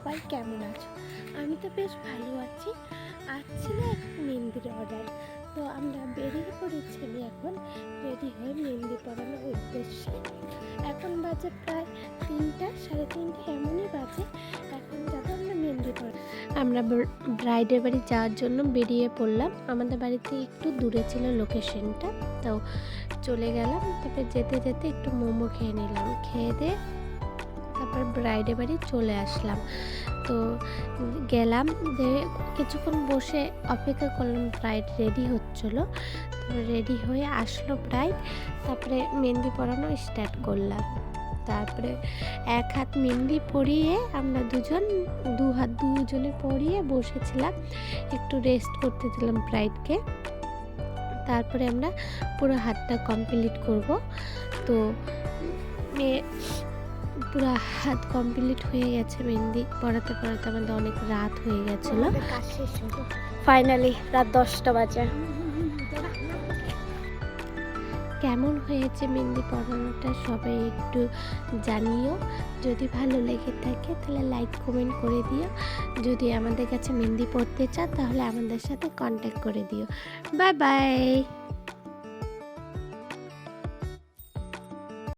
সবাই কেমন আছো? আমি তো বেশ ভালো আছি। আজ ছিল একটা মেহেন্দির অর্ডার, তো আমরা বেরিয়ে পড়েছি। আমি এখন রেডি হয়ে মেহেন্দি পরানোর উদ্দেশ্যে। এখন বাজে প্রায় 3টা, 3:30 এমনই বাজে। এখন যাবো আমরা মেহেন্দি পরা। আমরা ব্রাইডের বাড়ি যাওয়ার জন্য বেরিয়ে পড়লাম। আমাদের বাড়িতে একটু দূরে ছিল লোকেশনটা, তো চলে গেলাম। তারপরে যেতে যেতে একটু মোমো খেয়ে নিলাম, খেয়ে দিয়ে তারপর ব্রাইডের বাড়ি চলে আসলাম। তো গেলাম, যে কিছুক্ষণ বসে অপেক্ষা করলাম, ব্রাইড রেডি হচ্ছিলো। তো রেডি হয়ে আসলো ব্রাইড, তারপরে মেহেন্দি পরানো স্টার্ট করলাম। তারপরে এক হাত মেহেন্দি পরিয়ে আমরা দু হাত দুজনে পরিয়ে বসেছিলাম, একটু রেস্ট করতে দিলাম ব্রাইডকে। তারপরে আমরা পুরো হাতটা কমপ্লিট করব। তো পুরো হাত কমপ্লিট হয়ে গেছে। মেহেন্দি পড়াতে পড়াতে আমাদের অনেক রাত হয়ে গেছিলো। ফাইনালি রাত 10টা বাজে। কেমন হয়েছে মেহেন্দি পড়ানোটা সবাই একটু জানিও। যদি ভালো লেগে থাকে তাহলে লাইক কমেন্ট করে দিও। যদি আমাদের কাছে মেহেন্দি পড়তে চাও তাহলে আমাদের সাথে কন্ট্যাক্ট করে দিও। Bye bye.